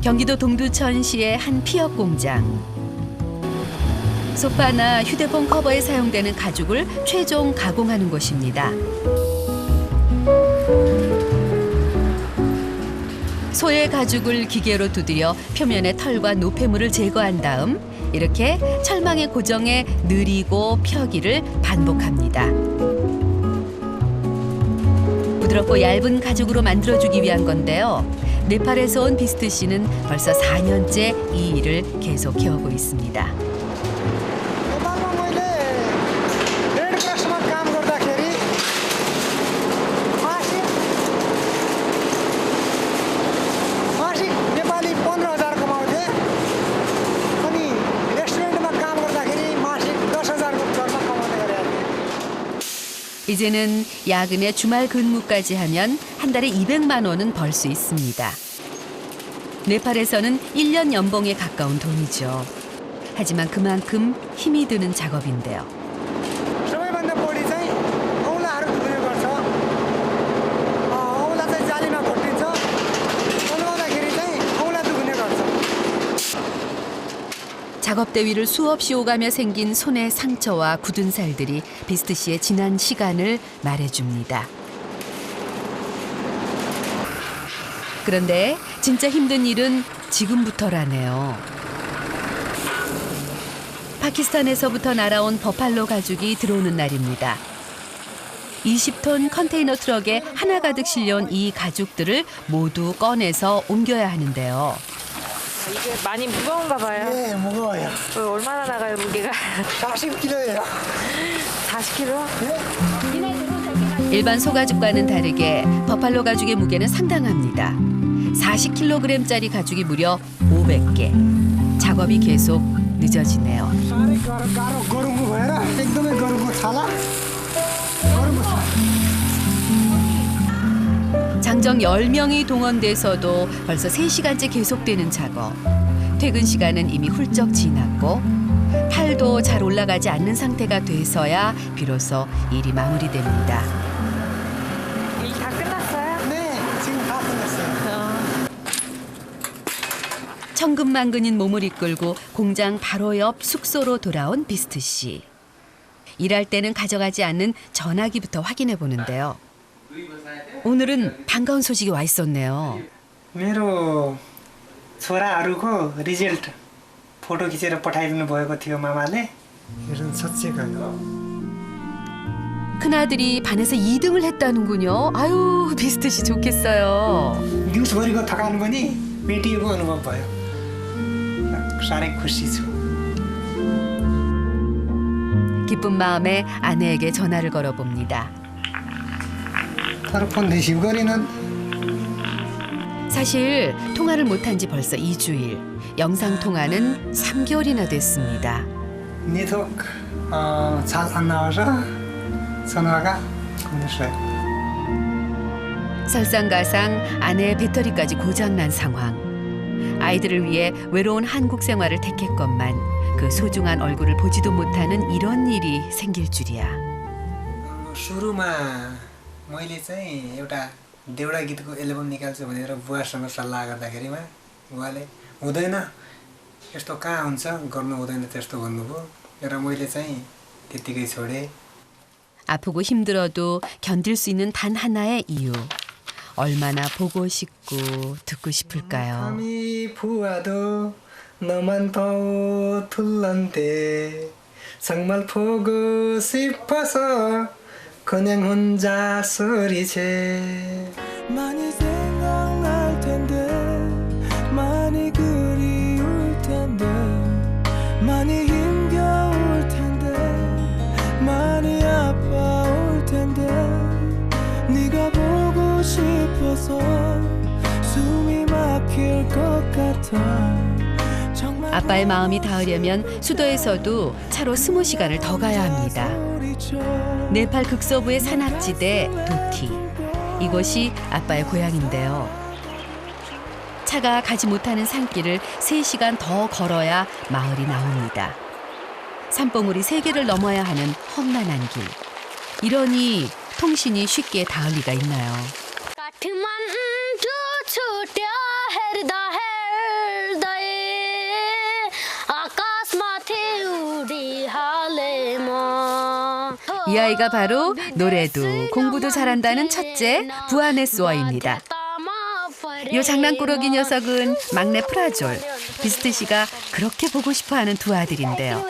경기도 동두천시의 한 피혁 공장. 소파나 휴대폰 커버에 사용되는 가죽을 최종 가공하는 곳입니다. 소의 가죽을 기계로 두드려 표면의 털과 노폐물을 제거한 다음 이렇게 철망에 고정해 느리고 펴기를 반복합니다. 부드럽고 얇은 가죽으로 만들어주기 위한 건데요. 네팔에서 온 비스트 씨는 벌써 4년째 이 일을 계속 해오고 있습니다. 이제는 야근에 주말 근무까지 하면 한 달에 200만 원은 벌 수 있습니다. 네팔에서는 1년 연봉에 가까운 돈이죠. 하지만 그만큼 힘이 드는 작업인데요. 작업대 위를 수없이 오가며 생긴 손의 상처와 굳은 살들이 비스트 씨의 지난 시간을 말해줍니다. 그런데 진짜 힘든 일은 지금부터라네요. 파키스탄에서부터 날아온 버팔로 가죽이 들어오는 날입니다. 20톤 컨테이너 트럭에 하나 가득 실려온 이 가죽들을 모두 꺼내서 옮겨야 하는데요. 이게 많이 무거운가 봐요. 네, 무거워요. 얼마나 나가요, 무게가? 40kg예요. 40kg? 네. 일반 소가죽과는 다르게 버팔로 가죽의 무게는 상당합니다. 40kg짜리 가죽이 무려 500개. 작업이 계속 늦어지네요. 장정 10명이 동원돼서도 벌써 3시간째 계속되는 작업. 퇴근 시간은 이미 훌쩍 지났고 팔도 잘 올라가지 않는 상태가 돼서야 비로소 일이 마무리됩니다. 일 다 끝났어요? 네, 지금 다 끝났어요. 천근만근인 몸을 이끌고 공장 바로 옆 숙소로 돌아온 비스트 씨. 일할 때는 가져가지 않는 전화기부터 확인해 보는데요. 오늘은 반가운 소식이 와 있었네요. मेरो छोराहरूको result photo खिचेर पठाइदिनु भएको थियो मामाले. 이런 첫째가요. 큰아들이 반에서 2등을 했다는군요. 아유, 비스트 씨 좋겠어요. दिउँसभरिको थकान पनि मेटिएको अनुभव भयो. साह्रै खुसी छु. 기쁜 마음에 아내에게 전화를 걸어봅니다. तर 폰 रिसिभ गरिनन्. 사실 통화를 못한 지 벌써 2주일. 영상 통화는 3개월이나 됐습니다. Network charge 안 나와서 전화가 끊겼어요. 설상가상 아내의 배터리까지 고장난 상황. 아이들을 위해 외로운 한국 생활을 택했건만 그 소중한 얼굴을 보지도 못하는 이런 일이 생길 줄이야. सुरुमा मैले चाहिँ एउटा देउडा गीतको एल्बम निकाल्छु भनेर बुवासँग सल्लाह गर्दाखेरिमा बुवाले हुँदैन यस्तो कहाँ हुन्छ गर्नु हुँदैन त्यस्तो भन्नुभयो र मैले चाहिँ त्यतिकै छोडेँ. 아프고 힘들어도 견딜 수 있는 단 하나의 이유. 얼마나 보고 싶고 듣고 싶을까요? 감히 부와도 너만 더 둘런데 정말 보고 싶어서 그냥 혼자 소리쳐. 많이 생각날 텐데 많이 그리울 텐데 많이 힘겨울 텐데 많이 아파올 텐데 네가 보고 싶어서 숨이 막힐 것 같아. 아빠의 마음이 닿으려면 수도에서도 차로 20시간을 더 가야 합니다. 네팔 극서부의 산악지대 도티. 이곳이 아빠의 고향인데요. 차가 가지 못하는 산길을 3시간 더 걸어야 마을이 나옵니다. 산봉우리 3개를 넘어야 하는 험난한 길. 이러니 통신이 쉽게 닿을 리가 있나요? काठमाडौँ छुट्यो हेर्दा हेर्दै 이 아이가 바로 노래도 공부도 잘한다는 첫째 부하네스워입니다. 이 장난꾸러기 녀석은 막내 프라졸. 비스트 씨가 그렇게 보고 싶어하는 두 아들인데요.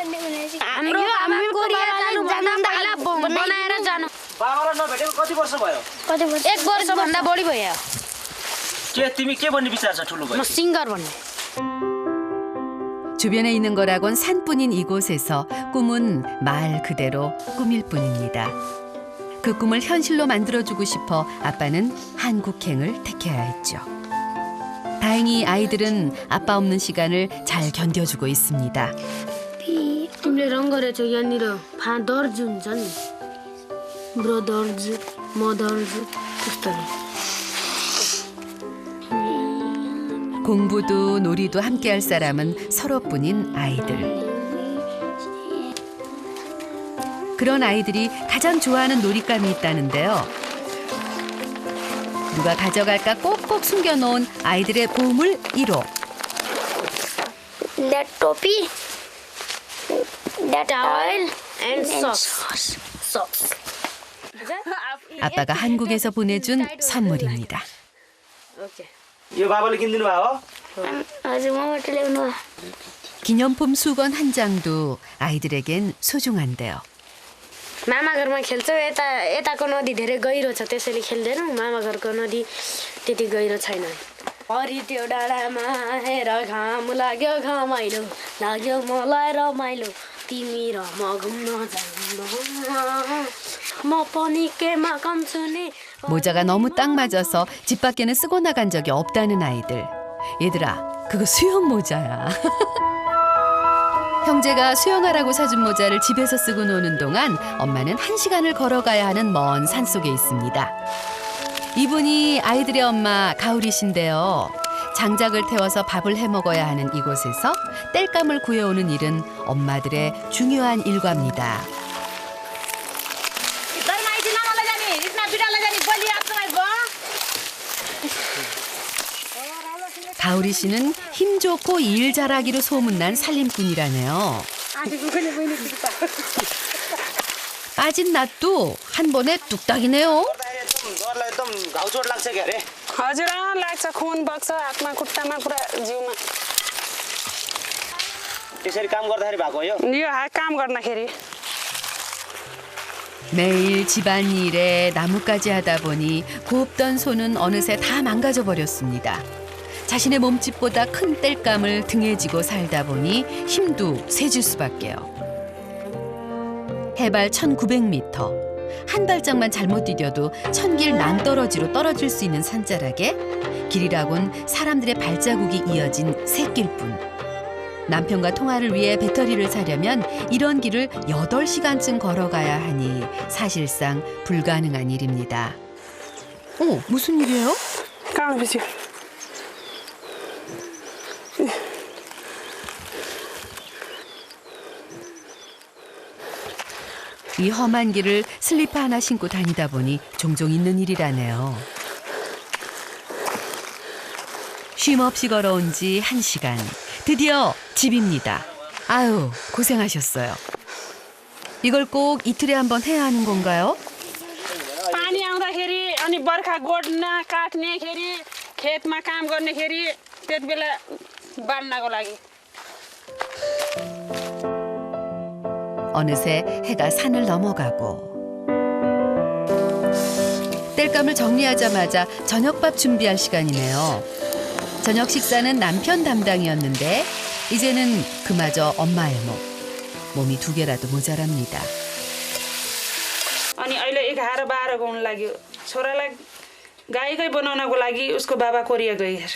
बाबालाई नभेटेको कति वर्ष भयो? एक वर्षभन्दा बढी भयो तिमी के भन्ने विचार छ ठुलो भयो? म सिङ्गर भन्ने 주변에 있는 거라곤 산뿐인 이곳에서 꿈은 말 그대로 꿈일 뿐입니다. 그 꿈을 현실로 만들어주고 싶어 아빠는 한국행을 택해야 했죠. 다행히 아이들은 아빠 없는 시간을 잘 견뎌주고 있습니다. तिमीले रङ गरेछौ यहाँनिर फादर्स हुन्छ नि ब्रदर्स मदर्स त्यस्तोहरू 공부도 놀이도 함께할 사람은 서로뿐인 아이들. 그런 아이들이 가장 좋아하는 놀잇감이 있다는데요. 누가 가져갈까 꼭꼭 숨겨놓은 아이들의 보물 1호. That topi, that towel, and socks. Socks. 아빠가 한국에서 보내준 선물입니다. यो बाबाले किनिदिनु भयो हो? हजुर मबाट ल्याउनु भयो 기념품 수건 한 장도 아이들에겐 소중한데요. मामा घरमा खेल्छौ यताको नदी धेरै गहिरो छ त्यसैले खेल्दैनौ मामा घरको नदी त्यति गहिरो छैन हरि त्यो डाँडामा हेर घाम लाग्यो घमाइलो लाग्यो मलाई रमाइलो तिमी र म घुम्न जाऊँ म पनि केमा कम छु नि 모자가 너무 딱 맞아서 집 밖에는 쓰고 나간 적이 없다는 아이들. 얘들아, 그거 수영 모자야. 형제가 수영하라고 사준 모자를 집에서 쓰고 노는 동안 엄마는 1시간을 걸어가야 하는 먼 산속에 있습니다. 이분이 아이들의 엄마 가오리 씨인데요. 장작을 태워서 밥을 해 먹어야 하는 이곳에서 땔감을 구해오는 일은 엄마들의 중요한 일과입니다. 가오리 씨는 힘 좋고 일 잘하기로 소문난 살림꾼이라네요. 빠진 낫도 한 번에 뚝딱이네요. घरलाई एकदम घाउचोट लाग्छ के अरे? हजुर लाग्छ खुन बग्छ हातमा खुट्टामा पुरा जिउमा त्यसरी काम गर्दाखेरि भएको हो यो? काम गर्दाखेरि 매일 집안일에 나뭇가지 하다 보니 곱던 손은 어느새 다 망가져 버렸습니다. 자신의 몸집보다 큰 땔감을 등에 지고 살다 보니 힘도 세질 수밖에요. 해발 1900m. 한 발짝만 잘못 디뎌도 천길 낭떠러지로 떨어질 수 있는 산자락에 길이라곤 사람들의 발자국이 이어진 샛길뿐. 남편과 통화를 위해 배터리를 사려면 이런 길을 8시간쯤 걸어가야 하니 사실상 불가능한 일입니다. 무슨 일이에요? 까먹으세요 이 험한 길을 슬리퍼 하나 신고 다니다 보니 종종 있는 일이라네요. 쉼 없이 걸어온 지 1시간. 드디어 집입니다. 아유, 고생하셨어요. 이걸 꼭 이틀에 한 번 해야 하는 건가요? पानी आउँदाखेरि अनि बर्खा गोड्न काट्नेखेरि खेतमा काम गर्नेखेरि त्यति बेला बाँड्नको लागि 어느새 해가 산을 넘어가고 땔감을 정리하자마자 저녁밥 준비할 시간이네요. 저녁 식사는 남편 담당이었는데 이제는 그마저 엄마의 몸이 2개라도 모자랍니다. अनि अहिले 11 12 हुन लाग्यो छोरालाई गाईकै बनाउनको लागि उसको बाबा कोरिया गइरहेछ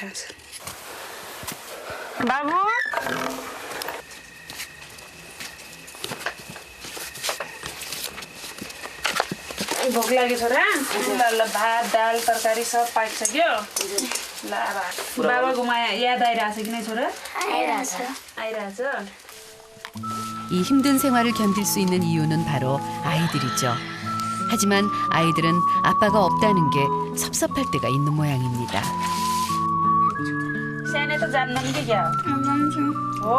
बाबु भोक लाग्यो छोरा ल भात दाल तरकारी सब पाकिसक्यो ल अब बाबा गुमाया याद आइरहेछ कि नै छोरा आइरहेछ 이 힘든 생활을 견딜 수 있는 이유는 바로 아이들이죠. 하지만 아이들은 아빠가 없다는 게 섭섭할 때가 있는 모양입니다. सानो त जान्दैन कि क्या हो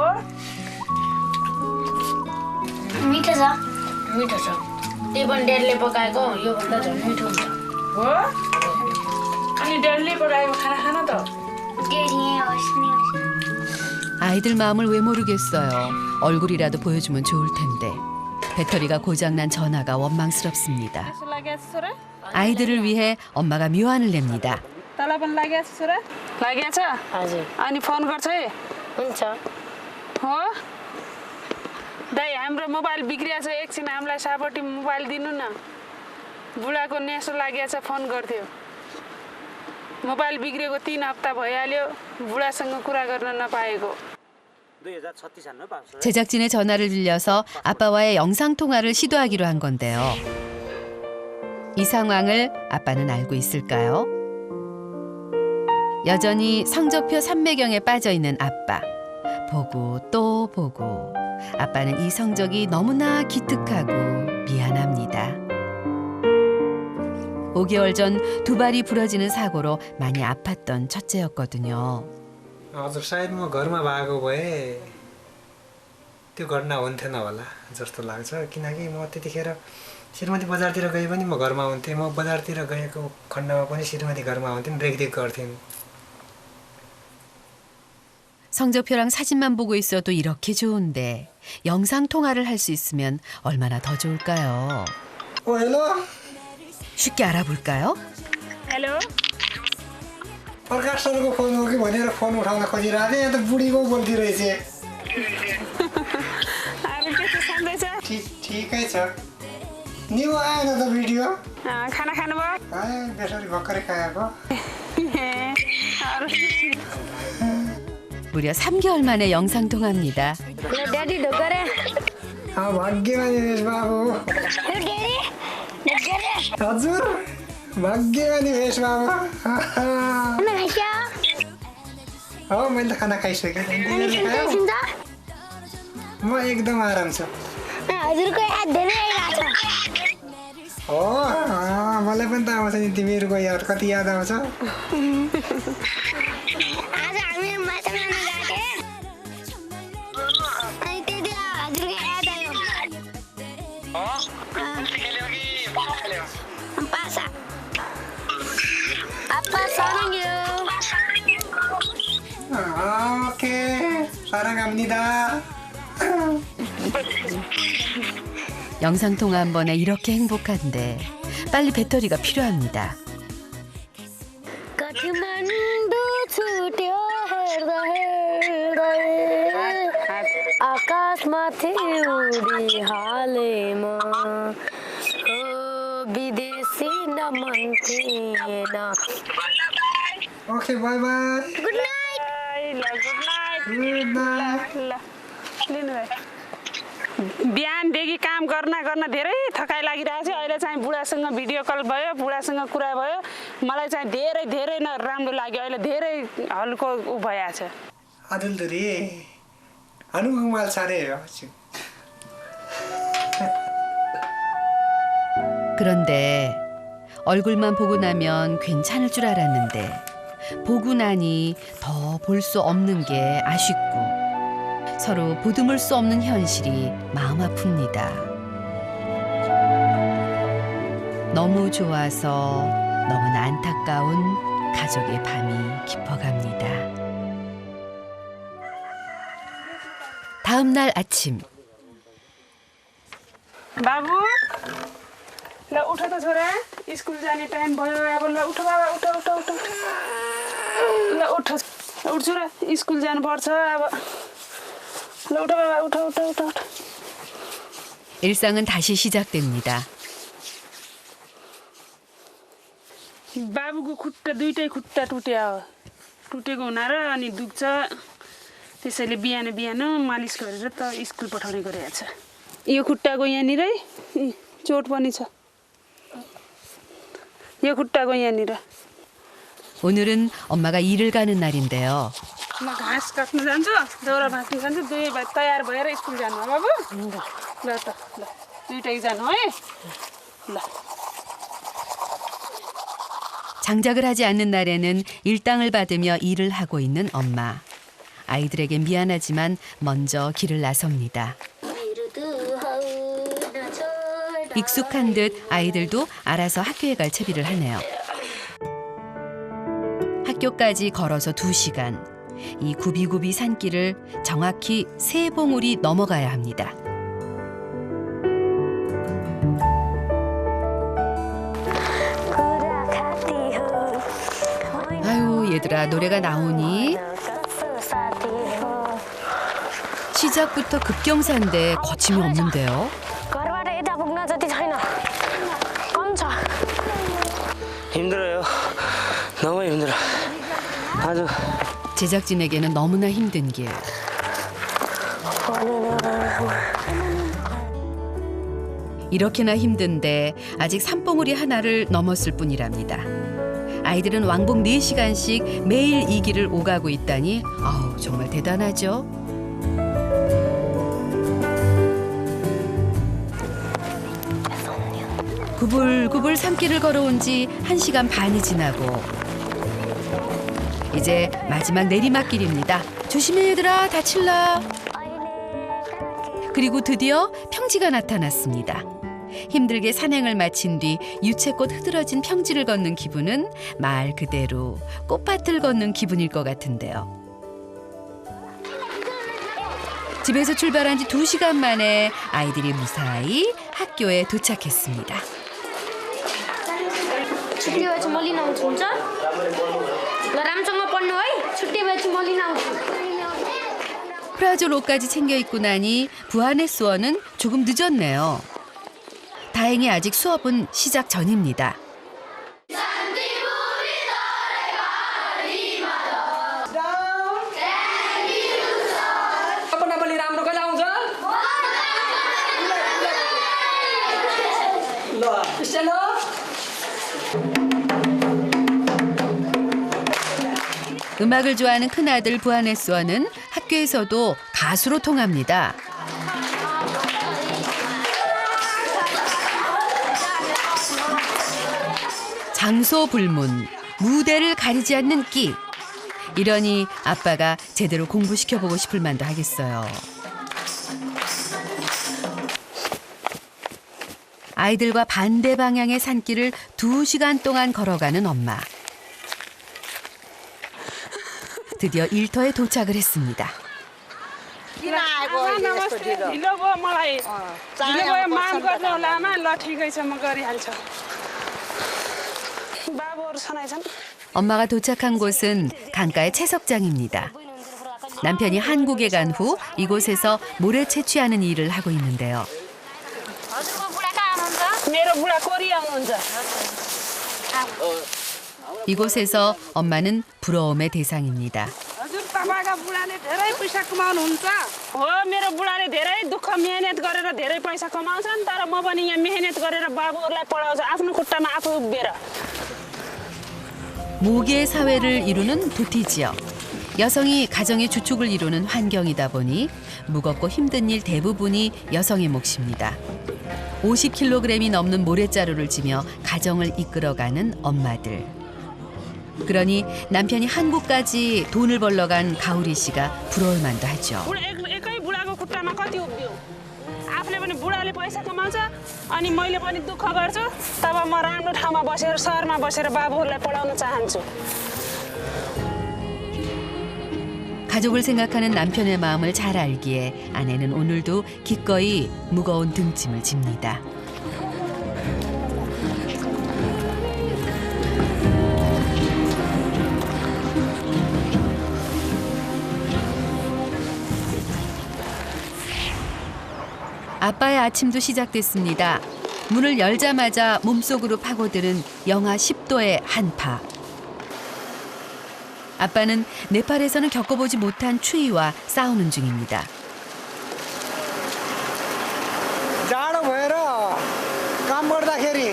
मिठो छ त्यो पनि डेडले पकाएको योभन्दा झन् मिठो हुन्छ हो अनि डेडले पकाएको खाना खान त 아이들 마음을 왜 모르겠어요. 얼굴이라도 보여주면 좋을 텐데. 배터리가 고장난 전화가 원망스럽습니다. यसो लागेछ छोरा 아이들을 위해 엄마가 묘안을 냅니다. तँलाई पनि लागेछ छोरा लागेछ हजुर अनि फोन गर्छ है हुन्छ हो दाइ हाम्रो मोबाइल बिग्रिएछ एकछिन हामीलाई सापट्टि मोबाइल दिनु न बुढाको नेसो लागेछ फोन गर्थ्यो मोबाइल बिग्रेको 3 हप्ता भइहाल्यो बुढासँग कुरा गर्न नपाएको 2036 안 넣어봤어요? 제작진의 전화를 빌려서 아빠와의 영상통화를 시도하기로 한 건데요. 이 상황을 아빠는 알고 있을까요? 여전히 성적표 삼매경에 빠져있는 아빠. 보고 또 보고. 아빠는 이 성적이 너무나 기특하고 미안합니다. 5개월 전 두 발이 부러지는 사고로 많이 아팠던 첫째였거든요. हजुर सायद म घरमा भएको भए त्यो घटना हुन्थेन होला जस्तो लाग्छ किनकि म त्यतिखेर श्रीमती बजारतिर गए पनि म घरमा हुन्थेँ म बजारतिर गएको खण्डमा पनि श्रीमती घरमा हुन्थिन् रेखदेख गर्थिन् 성적표랑 사진만 보고 있어도 이렇게 좋은데 영상 통화를 할 수 있으면 얼마나 더 좋을까요? हेलो 쉽게 알아볼까요? हेलो प्रकाश सरको फोन हो कि भनेर फोन उठाउन खोजिरहेको थिएँ यहाँ त बुढीको बोल्थी रहेछ अरू के छ सन्दैछ ठिकै छ न्यु आएन त भिडियो खाना खानुभयो बेसरी भर्खरै खाएको अरू 무려 3개월 만에 영상 통화입니다. ल ड्याडी ढोकरे भाग्यमानी भेष बाबु हजुर भाग्यमानी भेष बाबु हो मैले त खाना खाइसकेँ म एकदम आराम छु हजुरको याद धेरै आइरहेको हो मलाई पनि त आउँछ नि तिमीहरूको याद कति याद आउँछ छ आज हामी माछा मार्न गएको अनि त्यति हजुरको याद आयो पासा आप्पा सारङ्ग्यो 오케이 사랑합니다 영상 통화 한 번에 이렇게 행복한데 빨리 배터리가 필요합니다. काठमाडौँ छुट्यो हेर्दा हेर्दै आकाशमाथि उडी हालेमा ओ विदेशी न मन थिएन okay by by good night good night ल लिनु भाइ बिहानदेखि काम गर्न धेरै थकाइ लागिरहेको छ अहिले चाहिँ बुढासँग भिडियो कल भयो बुढासँग कुरा भयो मलाई चाहिँ धेरै धेरै राम्रो लाग्यो अहिले धेरै हल्को उ भइरहेछ 아들들이 한국말 잘해요 지금. 그런데 얼굴만 보고 나면 괜찮을 줄 알았는데 보고 나니 더 볼 수 없는 게 아쉽고 서로 보듬을 수 없는 현실이 마음 아픕니다. 너무 좋아서 너무나 안타까운 가족의 밤이 깊어갑니다. 다음 날 아침 बाबु ल उठ त छोरा स्कुल जाने टाइम भयो अब ल उठ बाबा उठ उठ उठ उठ ल उठ उठ छोरा स्कुल जानुपर्छ अब ल उठ बाबा उठ उठ उठ उठ 일상은 다시 시작됩니다. बाबुको खुट्टा दुईटै खुट्टा टुटेको हुना र अनि दुख्छ त्यसैले बिहान बिहान मालिस गरेर त स्कुल पठाउने गरेको छ यो खुट्टाको यहाँनिरै चोट पनि छ यो खुट्टाको यहाँनिर 오늘은 엄마가 일을 가는 날인데요. म घाँस काट्न जान्छु दाउरा भाँच्न जान्छु दुई भाइ तयार भएर स्कुल जानु हो बाबु ल त ल दुइटै जानु है ल 장작을 하지 않는 날에는 일당을 받으며 일을 하고 있는 엄마. 아이들에게 미안하지만 먼저 길을 나섭니다. 익숙한 듯 아이들도 알아서 학교에 갈 채비를 하네요. 학교까지 걸어서 2시간. 이 구비구비 산길을 정확히 3봉우리 넘어가야 합니다. 아유, 얘들아, 노래가 나오니? 시작부터 급경사인데 거침이 없는데요. घरबाट यता पुग्न जति छैन कम छ 힘들어요. 너무 힘들어. 아주 제작진에게는 너무나 힘든 길. 이렇게나 힘든데 아직 산봉우리 하나를 넘었을 뿐이랍니다. 아이들은 왕복 4시간씩 매일 이 길을 오가고 있다니 아우, 정말 대단하죠. 구불구불 산길을 걸어온 지 1시간 반이 지나고 이제 마지막 내리막길입니다. 조심해 얘들아, 다칠라. 그리고 드디어 평지가 나타났습니다. 힘들게 산행을 마친 뒤 유채꽃 흐드러진 평지를 걷는 기분은 말 그대로 꽃밭을 걷는 기분일 것 같은데요. 집에서 출발한 지 2시간 만에 아이들이 무사히 학교에 도착했습니다. छुट्टी भएपछि म लिन आउँछु हुन्छ ल राम्रोसँग पढ्नु है छुट्टी भएपछि म लिन आउँछु 프라졸 옷까지 챙겨 입고 나니 부안의 수어는 조금 늦었네요. 다행히 아직 수업은 시작 전입니다. 음악을 좋아하는 큰아들 부안의 수어는 학교에서도 가수로 통합니다. 장소 불문, 무대를 가리지 않는 끼. 이러니 아빠가 제대로 공부시켜보고 싶을 만도 하겠어요. 아이들과 반대 방향의 산길을 2시간 동안 걸어가는 엄마. 드디어 일터에 도착을 했습니다. ढिलो भयो मलाई ढिलो भयो माफ गर्नु होला आमा ल ठिकै छ म गरिहाल्छु बाबुहरू सनाइछन् 엄마가 도착한 곳은 강가의 채석장입니다. 남편이 한국에 간 후 이곳에서 모래 채취하는 일을 하고 있는데요. हजुरको बुढा कहाँ हुनुहुन्छ मेरो बुढा कोरिया हुनुहुन्छ 이곳에서 엄마는 부러움의 대상입니다. हजुर तपाईँका बुढाले धेरै पैसा कमाउनुहुन्छ हो मेरो बुढाले धेरै दुःख मेहनत गरेर धेरै पैसा कमाउँछन् तर म पनि यहाँ मेहनत गरेर बाबुहरूलाई पढाउँछु आफ्नो खुट्टामा आफू उभिएर 모계의 사회를 이루는 도티 지역. 여성이 가정의 주축을 이루는 환경이다 보니 무겁고 힘든 일 대부분이 여성의 몫입니다. 50kg이 넘는 모래자루를 지며 가정을 이끌어가는 엄마들. 그러니 남편이 한국까지 돈을 벌러 간 가우리 씨가 부러울 만도 하죠. एकै बुढाको खुट्टामा कति उभियो आफूले पनि बुढाले पैसा कमाउँछ अनि मैले पनि दुःख गर्छु तब म राम्रो ठाउँमा बसेर सहरमा बसेर बाबुहरूलाई पढाउन चाहन्छु 가족을 생각하는 남편의 마음을 잘 알기에 아내는 오늘도 기꺼이 무거운 등짐을 집니다. 아빠의 아침도 시작됐습니다. 문을 열자마자 몸속으로 파고드는 영하 10도의 한파. 아빠는 네팔에서는 겪어보지 못한 추위와 싸우는 중입니다. जाडो भएर काम गर्दाखेरि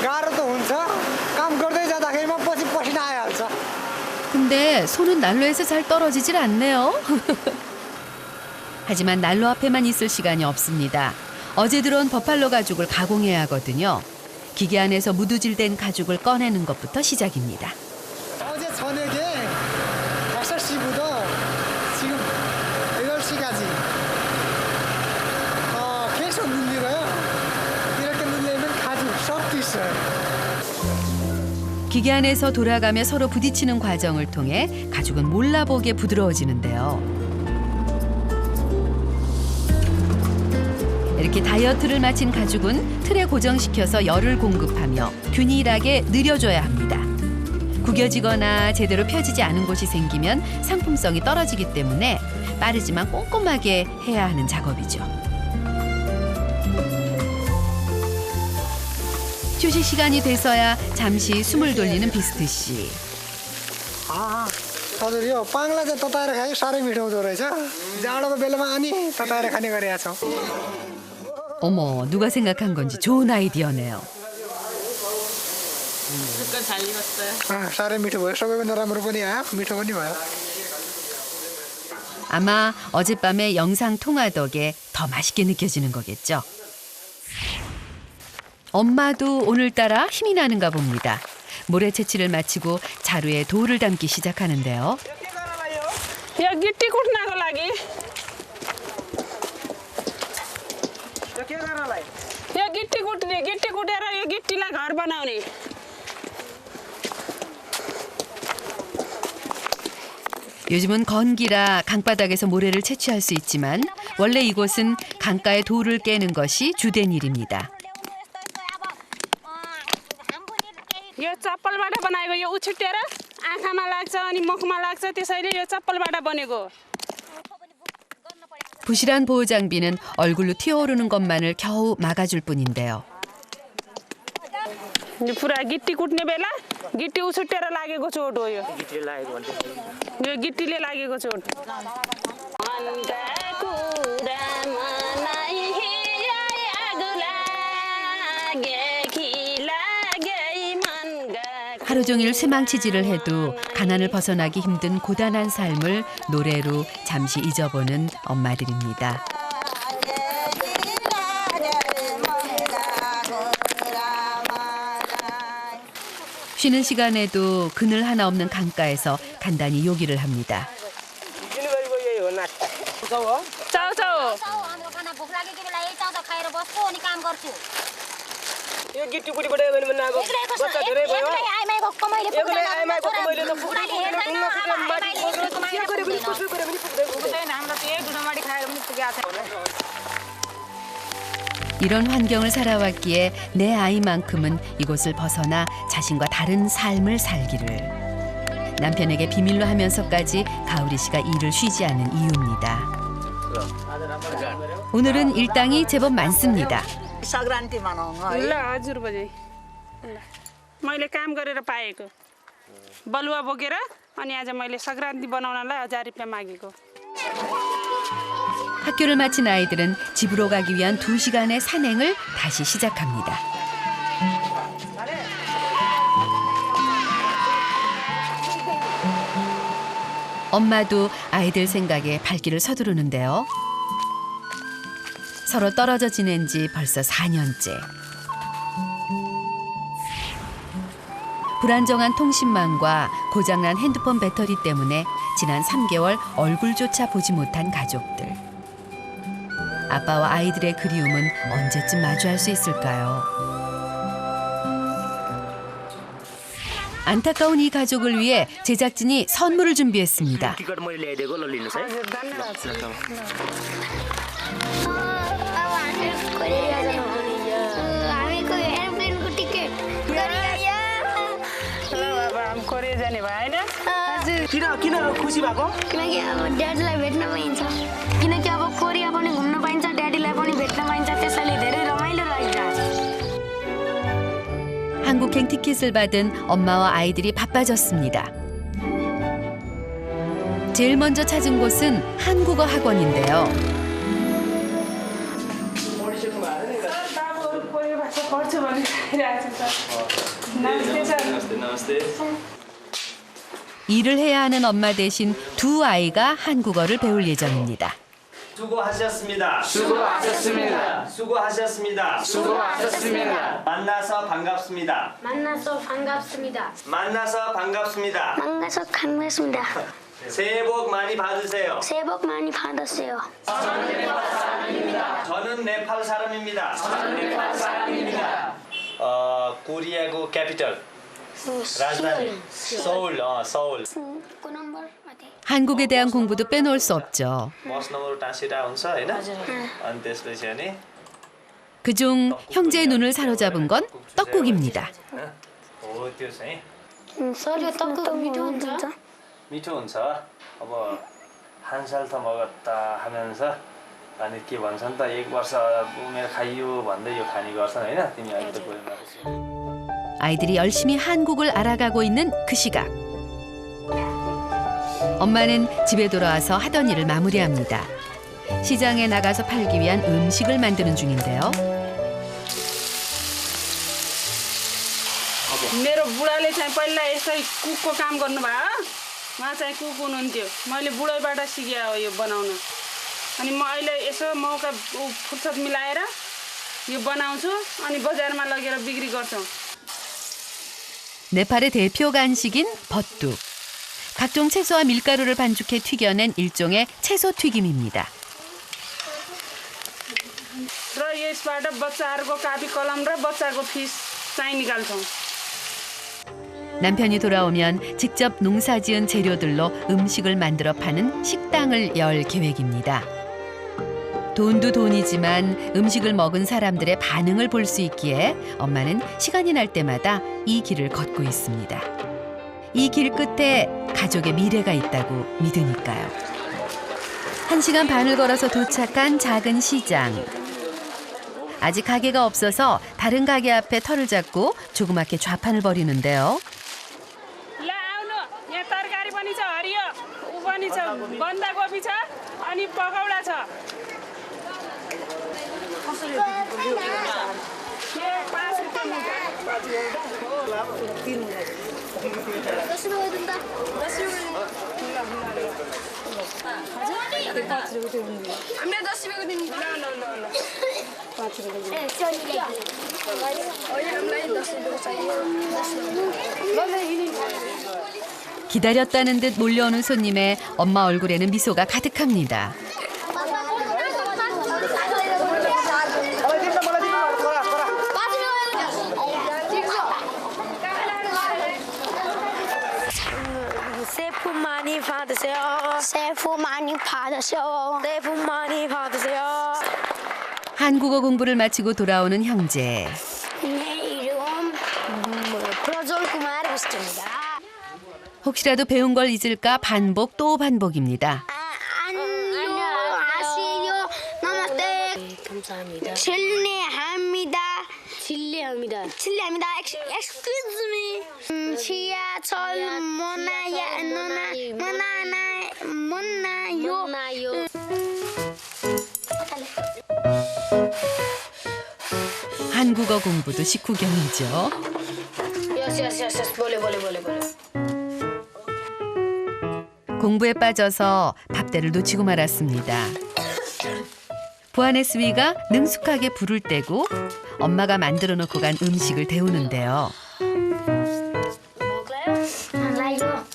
गाह्रो त हुन्छ काम गर्दै जाँदाखेरिमा पछि पसिना आइहाल्छ 근데 손은 난로에서 잘 떨어지질 않네요. 하지만 난로 앞에만 있을 시간이 없습니다. 어제 들어온 버팔로 가죽을 가공해야 하거든요. 기계 안에서 무두질된 가죽을 꺼내는 것부터 시작입니다. 어제 저녁에 5시부터 지금 8시까지 계속 눌리고요. 기계 안에서 돌아가며 서로 부딪히는 과정을 통해 가죽은 몰라보게 부드러워지는데요. 이렇게 다이어트를 마친 가죽은 틀에 고정시켜서 열을 공급하며 균일하게 늘여줘야 합니다. 구겨지거나 제대로 펴지지 않은 곳이 생기면 상품성이 떨어지기 때문에 빠르지만 꼼꼼하게 해야 하는 작업이죠. 휴식 시간이 돼서야 잠시 숨을 돌리는 비스트 씨. हजुर यो पाङ्ला चाहिँ तताएर खायो साह्रै मिठो हुँदो रहेछ जाडोको बेलामा अनि तताएर खाने गरेका छौँ 어머, 누가 생각한 건지 좋은 아이디어네요. साह्रै मिठो भयो सबैभन्दा राम्रो पनि आयो मिठो पनि भयो 아마 어젯밤의 영상 통화 덕에 더 맛있게 느껴지는 거겠죠. 엄마도 오늘따라 힘이 나는가 봅니다. 모래 채취를 마치고 자루에 돌을 담기 시작하는데요. यो गिट्टी कुट्नको लागि यो गिट्टी कुट्ने गिट्टी कुटेर यो गिट्टीलाई घर बनाउने 요즘은 건기라 강바닥에서 모래를 채취할 수 있지만 원래 이곳은 강가의 돌을 깨는 것이 주된 일입니다. यो चप्पलबाट बनाएको यो उछिटेर आँखामा लाग्छ अनि मुखमा लाग्छ त्यसैले यो चप्पलबाट बनेको 부실한 보호 장비는 얼굴로 튀어오르는 것만을 겨우 막아줄 뿐인데요. यो पुरा गिट्टी कुट्ने बेला गिट्टी उछिटेर लागेको चोट हो यो यो गिट्टीले लागेको चोट 하루 종일 쇠망치질을 해도 가난을 벗어나기 힘든 고단한 삶을 노래로 잠시 잊어보는 엄마들입니다. 쉬는 시간에도 그늘 하나 없는 강가에서 간단히 요기를 합니다. चाउ यो गिट्टी पुटी बढायो भने बनाएको बच्चा धेरै भयो एकले आइमाको मैले त पुग्दै ढुङ्गा फुटेर माटी कोसेर के गरे पनि कसो गरे पनि पुग्दैन हाम्रो त एक ढुङ्गा माटी खाएर पनि पुगेको छ 이런 환경을 살아왔기에 내 아이만큼은 이곳을 벗어나 자신과 다른 삶을 살기를. 남편에게 비밀로 하면서까지 가우리 씨가 일을 쉬지 않는 이유입니다. 오늘은 일당이 제법 많습니다. सङ्क्रान्ति मनाउनु है ल हजुर बजे ल मैले काम गरेर पाएको बलुवा बोकेर अनि आज मैले संक्रान्ति बनाउनलाई 1000 रुपैयाँ मागेको 학교를 마친 아이들은 집으로 가기 위한 2시간의 산행을 다시 시작합니다. 엄마도 아이들 생각에 발길을 서두르는데요. 서로 떨어져 지낸 지 벌써 4년째. 불안정한 통신망과 고장난 핸드폰 배터리 때문에 지난 3개월 얼굴조차 보지 못한 가족들. 아빠와 아이들의 그리움은 언제쯤 마주할 수 있을까요? 안타까운 이 가족을 위해 제작진이 선물을 준비했습니다. टिकट मैले ल्याइदिएको ल लिनुस् है कोरिया जाने भयो हैन किन खुसी भएको किनकि अब ड्याडीलाई भेट्न पाइन्छ किनकि अब कोरिया पनि घुम्न पाइन्छ ड्याडीलाई पनि भेट्न पाइन्छ त्यसैले धेरै रमाइलो लागिरहेछ 한국행 티켓을 받은 엄마와 아이들이 바빠졌습니다. 제일 먼저 찾은 곳은 한국어 학원인데요. बाबुहरु कोरिया भाषा पढ्छ भने आइरहेछ नमस्ते नमस्ते 일을 해야 하는 엄마 대신 두 아이가 한국어를 배울 예정입니다. 수고하셨습니다. 수고하셨습니다 수고하셨습니다. 수고하셨습니다 만나서 반갑습니다. 만나서 반갑습니다. 만나서 반갑습니다. 만나서 반갑습니다. 새해 복 많이 받으세요. 새해 복 많이 받으세요. 저는 네팔 사람입니다. कोरियाको क्यापिटल राजधानी 서울. 서울. 한국에 대한 공부도 빼놓을 수 없죠. बस नम्बर टाँसिरा हुन्छ होइन अनि त्यसपछि अनि 그중 형제의 눈을 사로잡은 건 떡국입니다. हो त्यो चाहिँ सर यो तक्क मिठो हुन्छ मिठो हुन्छ अब हानसाल त मगत्ता हामेन्छ अनि के भन्छन् त 1 वर्ष उमेर खाइयो भन्दै यो खाने गर्छन् होइन तिमी अहिले त बोल्नु 아이들이 열심히 한국을 알아가고 있는 그 시각. 엄마는 집에 돌아와서 하던 일을 마무리합니다. 시장에 나가서 팔기 위한 음식을 만드는 중인데요. मेरो बुढाले चाहिँ पहिला यसै कुकको काम गर्नुभयो उहाँ चाहिँ कुक हुनुहुन्थ्यो मैले बुढैबाट सिकेँ हो यो बनाउन अनि म अहिले यसो मौका फुर्सद मिलाएर यो बनाउँछु अनि बजारमा लगेर बिक्री गर्छु 네팔의 대표 간식인 버뚝. 각종 채소와 밀가루를 반죽해 튀겨낸 일종의 채소 튀김입니다. र यसबाट बच्चाहरूको कापी कलम र बच्चाको फिस चाहिँ निकाल्छौँ 남편이 돌아오면 직접 농사지은 재료들로 음식을 만들어 파는 식당을 열 계획입니다. 돈도 돈이지만 음식을 먹은 사람들의 반응을 볼 수 있기에 엄마는 시간이 날 때마다 이 길을 걷고 있습니다. 이 길 끝에 가족의 미래가 있다고 믿으니까요. 1시간 반을 걸어서 도착한 작은 시장. 아직 가게가 없어서 다른 가게 앞에 터를 잡고 조그맣게 좌판을 벌이는데요. ल आउनु यहाँ तरकारी पनि छ हरियो उ पनि छ बन्दाकोपी छ अनि पकौडा छ 기다렸다는 듯 몰려오는 손님에 엄마 얼굴에는 미소가 가득합니다. 새해 복 많이 받으세요. 새해 복 많이 받으세요. 새해 복 많이 받으세요. 한국어 공부를 마치고 돌아오는 형제. 내 이름 프라졸 쿠마르 비스트입니다. 혹시라도 배운 걸 잊을까 반복 또 반복입니다. 안녕하세요. 나마ste. 감사합니다. 실례합니다. 실례합니다. 실례합니다. Excuse me. 지하철 못나요. 한국어 공부도 식후경이죠. Yes. बोले. 공부에 빠져서 밥대를 놓치고 말았습니다. 부하네스위가 능숙하게 불을 떼고 엄마가 만들어 놓고 간 음식을 데우는데요. 알아요.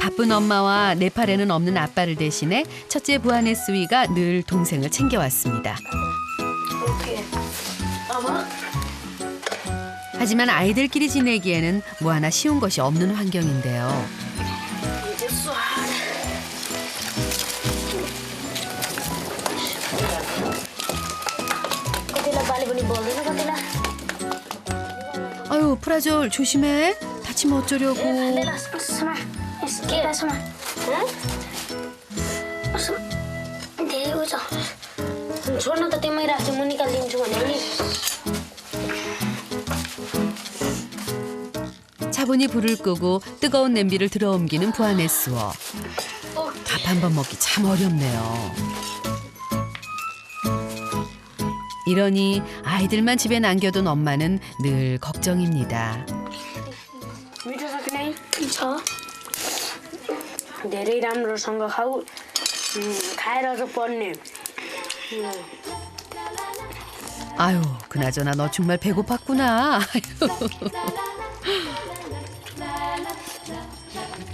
바쁜 엄마와 네팔에는 없는 아빠를 대신해 첫째 부하네스위가 늘 동생을 챙겨왔습니다. 하지만 아이들끼리 지내기에는 뭐 하나 쉬운 것이 없는 환경인데요. 아유, 프라졸 조심해. 다치면 어쩌려고. छोड्न त त्यहीँ राख्छु म निकालिदिन्छु भने नि 차분히 불을 끄고 뜨거운 냄비를 들어옮기는 부하네스워. 밥 한 번 먹기 참 어렵네요. 이러니 아이들만 집에 남겨둔 엄마는 늘 걱정입니다. मिठो छ कि नै छ धेरै राम्रोसँग खाऊ खाएर चाहिँ पढ्ने 아유, 그나저나 너 정말 배고팠구나.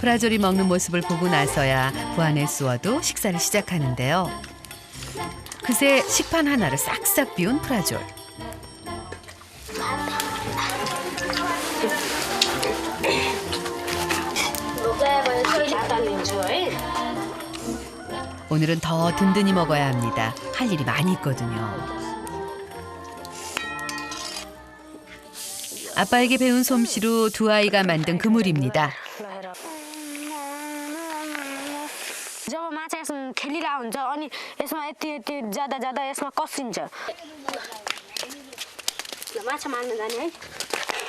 프라졸이 먹는 모습을 보고 나서야 부하네스워도 식사를 시작하는데요. 그새 식판 하나를 싹싹 비운 프라졸. छु है 오늘은 더 든든히 먹어야 합니다. 할 일이 많이 있거든요. 아빠에게 배운 솜씨로 두 아이가 만든 그물입니다. जब माछा यसमा खेलिरहेको हुन्छ अनि यसमा यति यति ज्यादा ज्यादा यसमा कसिन्छ ल माछा मार्न जाने है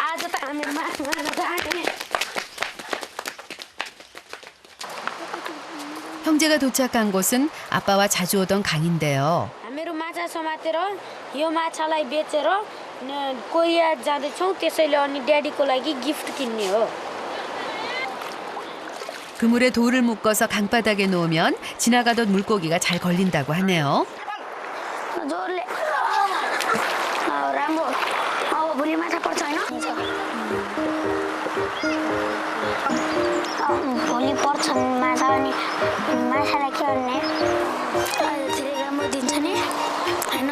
आज त हामी माछा मार्न जाने 형제가 도착한 곳은 아빠와 자주 오던 강인데요. हामीहरू माछा समातेर यो माछालाई बेचेर कोरिया जाँदैछौँ त्यसैले अनि ड्याडीको लागि गिफ्ट किन्ने हो 그물에 돌을 묶어서 강바닥에 놓으면 지나가던 물고기가 잘 걸린다고 하네요. जोडले राम्रो अब भोलि माछा पर्छ होइन भोलि पर्छ माछा अनि माछालाई के गर्ने अहिले धेरै राम्रो दिन्छ नि होइन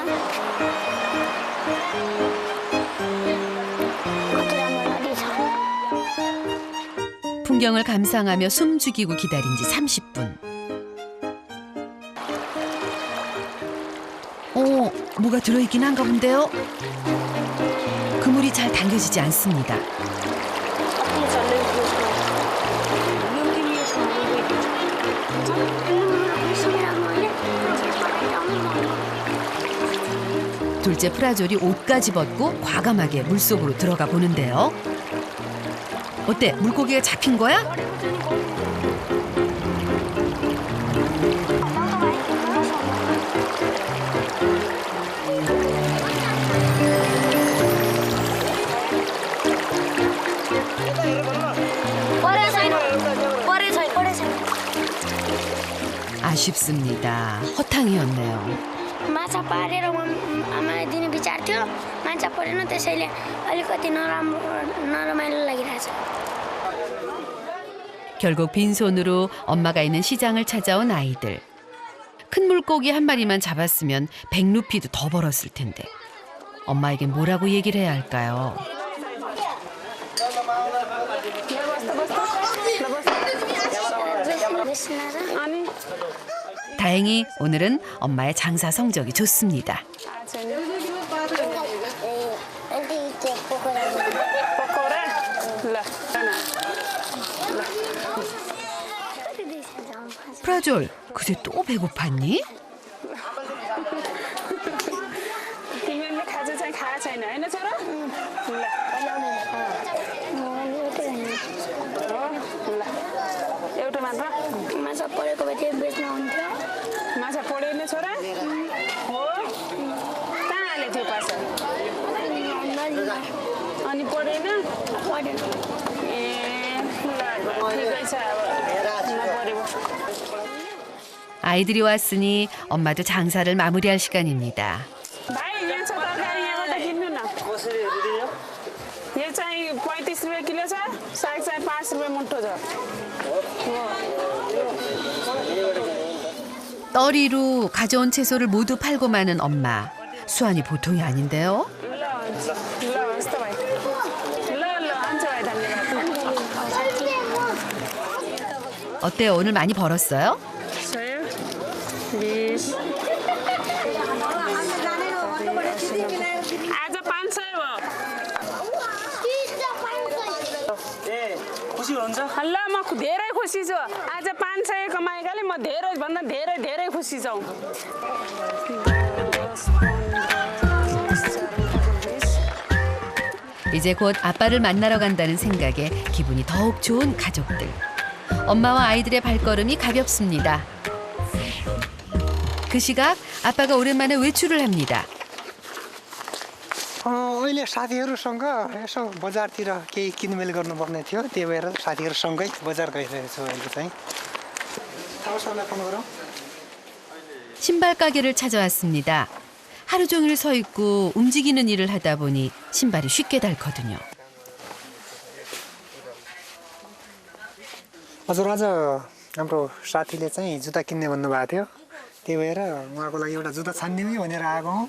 कति राम्रो नदी छ 풍경을 감상하며 숨 죽이고 기다린 지 30분. 뭐가 들어있긴 한가 본데요. 그물이 잘 당겨지지 않습니다. 둘째 프라졸이 옷까지 벗고 과감하게 물속으로 들어가 보는데요. 어때? 물고기가 잡힌 거야? 아쉽습니다. 허탕이었네요. माछा पारेर आमालाई दिने विचार थियो माछा परेन त्यसैले अलिकति नरमाइलो लागिरहेछ 결국 빈손으로 엄마가 있는 시장을 찾아온 아이들. 큰 물고기 한 마리만 잡았으면 100루피도 더 벌었을 텐데. 엄마에게 뭐라고 얘기를 해야 할까요? 다행히 오늘은 엄마의 장사 성적이 좋습니다. 프라졸, 그새 또 배고팠니? तिमीले खाजा चाहिँ खाएको छैन होइन छोरा ल एउटा मात्र माछा परेको भए चाहिँ बेच्न हुन्थ्यो माछा पढेन छोरा हो कहाँ हाले थियो पासा अनि पढेन ए ल ठिकै छ अब नपरेको 아이들이 왔으니 엄마도 장사를 마무리할 시간입니다. भाइ यहाँ छ तरकारी यहाँबाट किन्नु न यो चाहिँ 35 रुपियाँ किलो छ साग चाहिँ 5 रुपियाँ मुठो छ 떠리로 가져온 채소를 모두 팔고 마는 엄마. 수완이 보통이 아닌데요. ल हस् त भाइ ल हुन्छ भाइ धन्यवाद 어때요? 오늘 많이 벌었어요? 20 आज 500 हो खुसी हुनुहुन्छ ल म धेरै खुसी छु आज 500 कमाएकाले म धेरै भन्दा धेरै धेरै खुसी छु 이제 곧 아빠를 만나러 간다는 생각에 기분이 더욱 좋은 가족들. 엄마와 아이들의 발걸음이 가볍습니다. 그 시각 아빠가 오랜만에 외출을 합니다. अहिले साथीहरूसँग यसो बजारतिर केही किनमेल गर्नुपर्ने थियो त्यही भएर साथीहरूसँगै बजार गइरहेको छु अहिले चाहिँ थाउसँग फोन गरौँ 신발 가게를 찾아왔습니다. 하루 종일 서 있고 움직이는 일을 하다 보니 신발이 쉽게 닳거든요. हजुर आज हाम्रो साथीले चाहिँ जुत्ता किन्ने भन्नुभएको थियो त्यही भएर उहाँको लागि एउटा जुत्ता छानिदिउँ भनेर आएको हुँ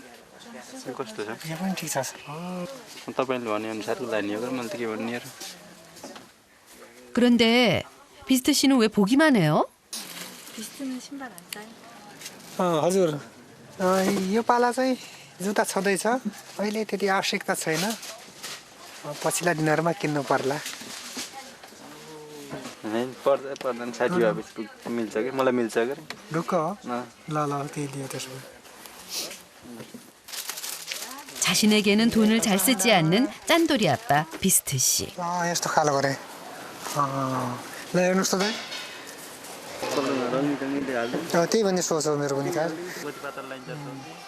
कस्तो छ यो पनि ठिक छ तपाईँले भने अनुसारको लाने हो मैले त के भन्ने 그런데 비스트 씨는 왜 보기만 해요? 비스트는 신발 안 사요? हजुर यो पाला चाहिँ जुत्ता छँदैछ अहिले त्यति आवश्यकता छैन पछिल्ला दिनहरूमा किन्नु पर्ला पर्दैन 60 भएपछि मिल्छ कि मलाई मिल्छ कि ढुक्क हो ल ल त्यही लियो त्यसो भए 자신에게는 돈을 잘 쓰지 않는 짠돌이 아빠 비스트 씨. यस्तो खालो गरे ल हेर्नुहोस् त त्यही भन्ने सोच हो मेरो पनि काल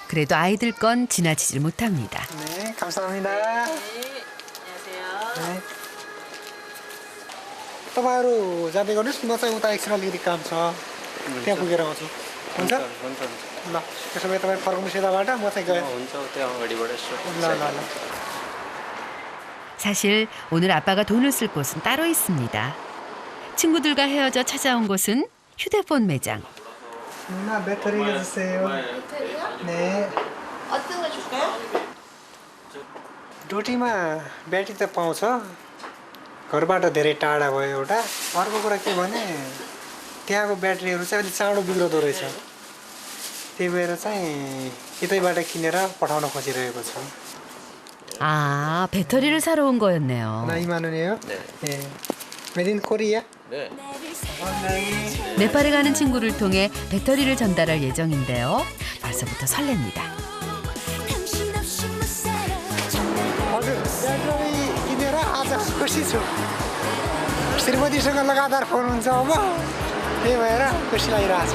그래도 아이들 건 지나치질 못합니다. 네 감사합니다 네 तपाईँहरू जाँदै गर्नुहोस् म चाहिँ उता एकछिन अलिकति काम छ त्यहाँ पुगेर आउँछु हुन्छ ल त्यसो भए तपाईँ फर्काउनु सिधाबाट म चाहिँ गएँ हुन्छ त्यहाँ अगाडिबाट ल ल ल 사실 오늘 아빠가 돈을 쓸 곳은 따로 있습니다. 친구들과 헤어져 찾아온 곳은 휴대폰 매장. 누나 배터리가 주세요 네 어떤 거 줄까요? ड्युटीमा ब्याट्री त पाउँछ घरबाट धेरै टाढा भयो एउटा अर्को कुरा के भने त्यहाँको ब्याट्रीहरू चाहिँ अलिक चाँडो बिग्रदो रहेछ त्यही भएर चाहिँ यतैबाट किनेर पठाउन खोजिरहेको छु 아, 배터리를 사러 온 거였네요. 나이만원이에요? 네. 메드 인 코리아? 네. 네팔에 가는 친구를 통해 배터리를 전달할 예정인데요. 벌써부터 설렙니다. हजुर ब्याट्री किनेर आज खुसी छु श्रीमतीसँग लगातार फोन हुन्छ अब त्यही भएर खुसी लागिरहेछ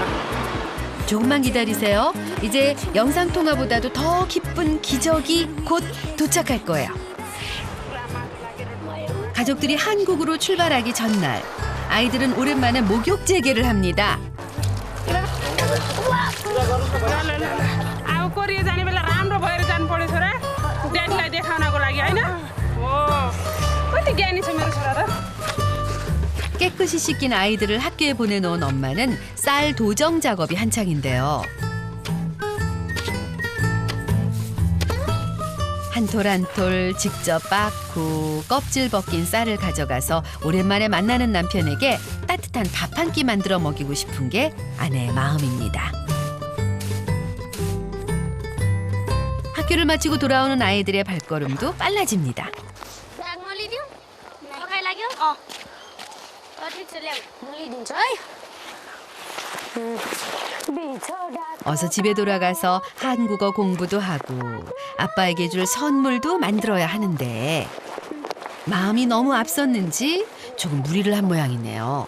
조금만 기다리세요. 이제 영상통화보다도 더 기쁜 기적이 곧 도착할 거예요. 가족들이 한국으로 출발하기 전날 아이들은 오랜만에 목욕 재개를 합니다. अब कोरिया जाने बेला राम्रो भएर जानु पर्यो छोरा ड्याडीलाई देखाउनको लागि होइन हो कति ज्ञानी छ मेरो छोरा त 깨끗이 씻긴 아이들을 학교에 보내놓은 엄마는 쌀 도정 작업이 한창인데요. 한 톨 한 톨 직접 빻고 껍질 벗긴 쌀을 가져가서 오랜만에 만나는 남편에게 따뜻한 밥 한 끼 만들어 먹이고 싶은 게 아내의 마음입니다. 학교를 마치고 돌아오는 아이들의 발걸음도 빨라집니다. 어서 집에 돌아가서 한국어 공부도 하고 아빠에게 줄 선물도 만들어야 하는데 마음이 너무 앞섰는지 조금 무리를 한 모양이네요.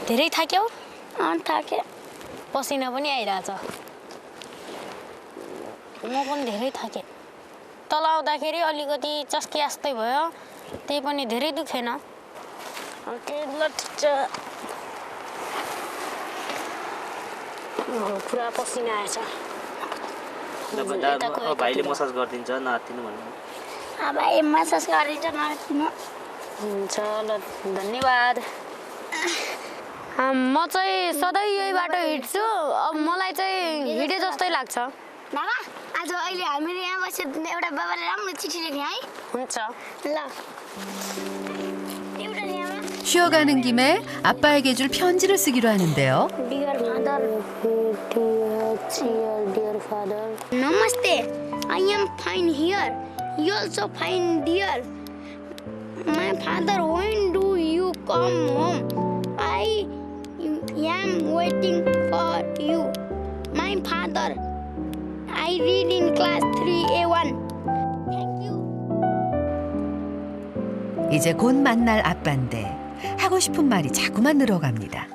धेरै थाक्यौ? थाकेँ पसिना पनि आइरहेछ म पनि धेरै थाकेँ तल आउँदाखेरि अलिकति चस्के जस्तै भयो त्यही पनि धेरै दुखेन पुरा पसिना आएछ भाइले मसाज गरिदिन्छ नआत्तिनु भन्नु भाइ मसाज गरिदिन्छ नआत्तिनु हुन्छ ल धन्यवाद म चाहिँ सधैँ यही बाटो हिँड्छु अब मलाई चाहिँ हिँडे जस्तै लाग्छ दादा आज अहिले हामीले यहाँ बसेर एउटा बाबाले राम्रो चिठी लेख्ने है हुन्छ ल 쉬어가는 김에 아빠에게 줄 편지를 쓰기로 하는데요. Dear father. Namaste. I am fine here. You also fine, dear. My father, when do you come home? I am waiting for you. My father. I read in class 3A1. Thank you. 이제 곧 만날 아빠인데 하고 싶은 말이 자꾸만 늘어갑니다.